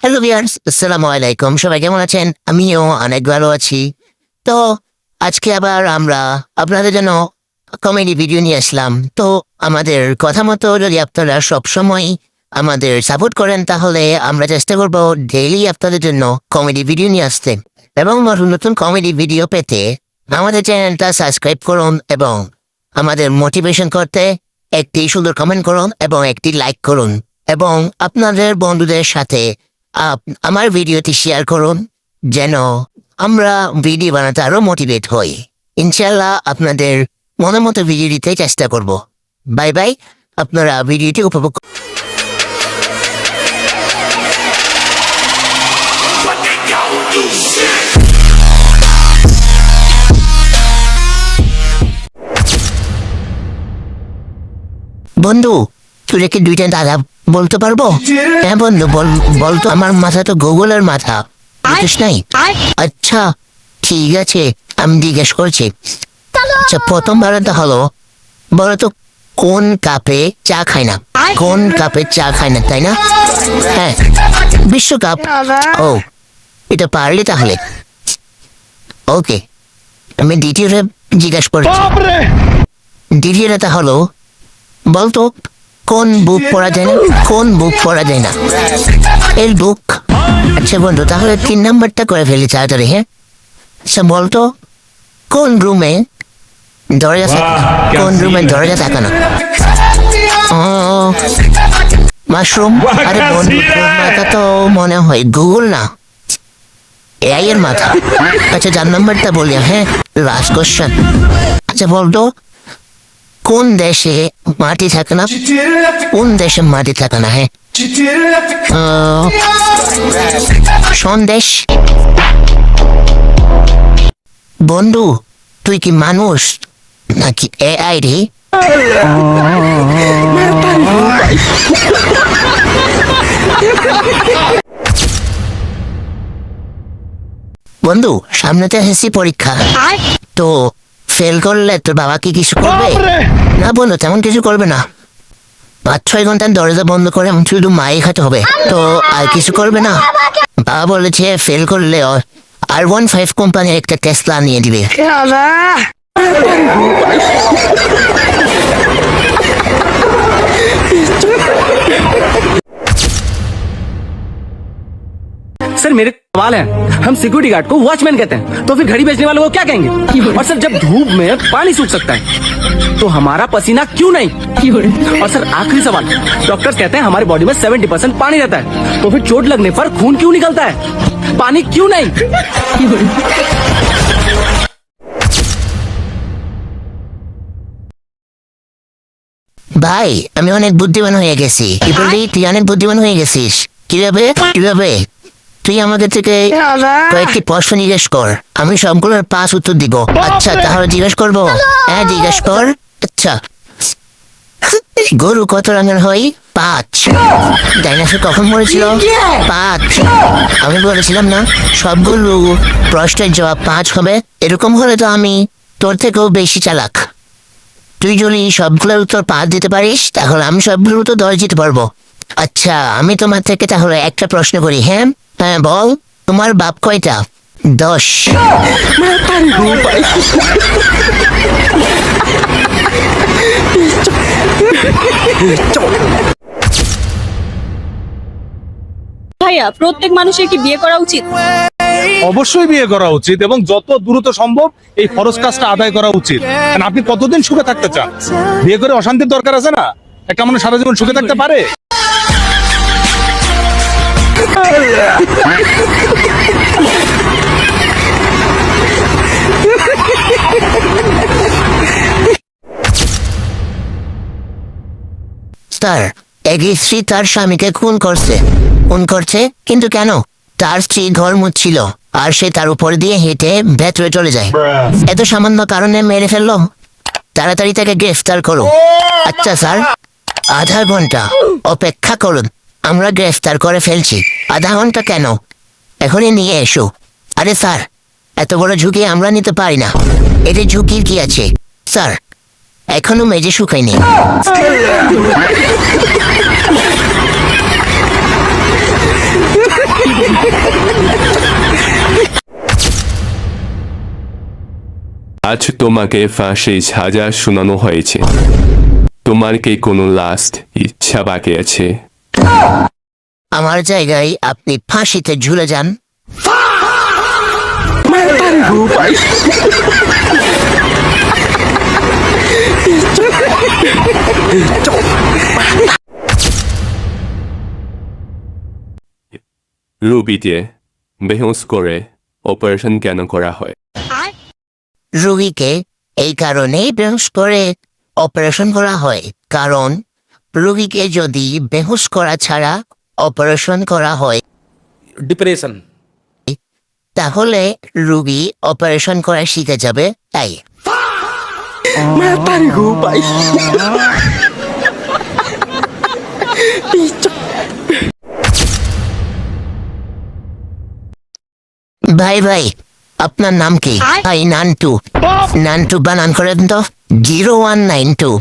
Hello viewers, আসসালামু আলাইকুম। সবাই কেমন আছেন? আমিও অনেক ভালো আছি। তো আজকে আবার আমরা আপনাদের জন্য কমেডি ভিডিও নিয়ে আসলাম। তো আমাদের কথা মতো যদি আপনারা সবসময় আমাদের সাপোর্ট করেন, তাহলে আমরা চেষ্টা করব ডেইলি আপনাদের জন্য কমেডি ভিডিও নিয়ে আসতে। এবং নতুন নতুন কমেডি ভিডিও পেতে আমাদের চ্যানেলটা সাবস্ক্রাইব করুন এবং আমাদের মোটিভেশন করতে একটি সুন্দর কমেন্ট করুন এবং একটি লাইক করুন এবং আপনাদের বন্ধুদের সাথে আমার ভিডিওটি শেয়ার করুন, যেন আমরা ভিডিও বানাতে আরো মোটিভেট হই। ইনশাল্লাহ আপনাদের মনের মতো ভিডিও দিতে চেষ্টা করব। বাই বাই, আপনারা ভিডিওটি উপভোগ বন্ধু, তুই কি দুইটা দাদা বলতে পারবো? হ্যাঁ বন্ধু, বলতো। আমার মাথা তো গুগলের মাথা, বুঝিস নাই? আচ্ছা ঠিক আছে, আমি জিজ্ঞেস করছি। আচ্ছা, প্রথমবারটা হলো, বলো তো কোন কাপে চা খায় না? কোন কাপে চা খায় না, তাই না? হ্যাঁ, বিশ্বকাপ। ও, এটা পারলি তাহলে। ওকে, আমি দ্বিতীয়টা জিজ্ঞেস করছি। দ্বিতীয়টা হলো, বলতো কোন বুক পড়া যায় না? কোন বুক পড়া যায় না? এর বুক। আচ্ছা বন্ধু, তাহলে 3 নাম্বারটা করে ফেলি তাড়াতাড়ি। হ্যাঁ, আচ্ছা বলতো কোন রুমে দরজা থাকে না? কোন রুমে দরজা থাকে না? মাশরুম। আরে বন্ধু, তোর মাথা তো মনে হয় গুগল না, এআই এর মাথা। আচ্ছা 4 নাম্বারটা বলি। হ্যাঁ, লাস্ট কোশ্চেন। আচ্ছা বলতো কোন দেশে মাটি থাকে না? কোন দেশে মাটি থাকে না? হ্যাঁ, সন্দেশ। বন্ধু, তুই কি মানুষ নাকি এআই রে? বন্ধু, সামনেতে এসেছি পরীক্ষা, তো ফেল করলে তোর বাবা কি কিছু করবে? না বন্ধু, তেমন কিছু করবে না। 5-6 ঘন্টার দরজা বন্ধ করে শুধু মাই খাতে হবে, তো আর কিছু করবে না। বাবা বলেছে ফেল করলে R15 কোম্পানির একটা টেসলা নিয়ে দিবে। सर मेरे सवाल है, हम सिक्योरिटी गार्ड को वॉचमैन कहते हैं, तो फिर घड़ी बेचने वालों को क्या कहेंगे? और सर जब धूप में पानी सूख सकता है, तो हमारा पसीना क्यों नहीं? और सर आखिरी सवाल, डॉक्टर्स कहते हैं हमारी बॉडी में 70% पानी रहता है, तो फिर चोट लगने पर खून क्यों निकलता है? पानी क्यों नहीं? ভাই, আমি অনেক বুদ্ধিমান হয়ে গেছি। কি বললি? তুই অনেক বুদ্ধিমান হয়ে গেছিস? কিভাবে কিভাবে? তুই আমাদের থেকে কয়েকটি প্রশ্ন জিজ্ঞেস কর, আমি সবগুলোর 5 উত্তর দিব। আচ্ছা তাহলে জিজ্ঞেস করবো? হ্যাঁ জিজ্ঞেস কর। আচ্ছা, গরু কত রঙের হয়? 5। ডাইনোসর কখন মরেছিল? 5। আমি বলেছিলাম না সবগুলো প্রশ্নের জবাব 5 হবে? এরকম হলে তো আমি তোর থেকেও বেশি চালাক। তুই যদি সবগুলোর উত্তর 5 দিতে পারিস, তাহলে আমি সবগুলোর উত্তর 10 দিতে পারবো। আচ্ছা, আমি তোমার থেকে তাহলে একটা প্রশ্ন করি। হ্যাঁ হ্যাঁ, বল, তোমার বাপ কয়টা? 10। ভাইয়া, প্রত্যেক মানুষের কি বিয়ে করা উচিত? অবশ্যই বিয়ে করা উচিত এবং যত দ্রুত সম্ভব এই ফরজ কাজটা আদায় করা উচিত। কারণ আপনি কতদিন সুখে থাকতে চান? বিয়ে করে অশান্তির দরকার আছে না? একটা মানুষ সারা জীবন সুখে থাকতে পারে? স্যার, এক স্ত্রী তার স্বামীকে খুন করছে, কিন্তু কেন? তার স্ত্রী ঘর মুছছিল আর সে তার উপর দিয়ে হেঁটে ভেতরে চলে যায়। এত সামান্য কারণে মেরে ফেললো? তাড়াতাড়ি তাকে গ্রেফতার করো। আচ্ছা স্যার, আধা ঘন্টা অপেক্ষা করুন, আমরা গ্রেফতার করে ফেলছি। আধা ঘন্টা কেন? এখনই নিয়ে এসো। আরে স্যার, এত বড় ঝুঁকি আমরা নিতে পারি না। এতে ঝুঁকির কি আছে? স্যার, এখনো মেজে শুকায়নি। আজ তোমাকে ফাঁসি সাজা শোনানো হয়েছে, তোমার কি কোনো লাস্ট ইচ্ছা বাকি আছে? আমার জায়গায় আপনি ফাঁসিতে ঝুলে যান। রুবিতে বেহুশ করে অপারেশন কেন করা হয়? রোগীকে এই কারণেই বেহুশ করে অপারেশন করা হয়, কারণ রোগীকে যদি বেহুশ করা ছাড়া অপারেশন করা হয় डिप्रेशन। তাহলে রোগী অপারেশন করা শিখে যাবে। তাই ভাই ভাই, আপনার নাম কি? ভাই নান্টু। নান্টু বানান করেন তো 0192।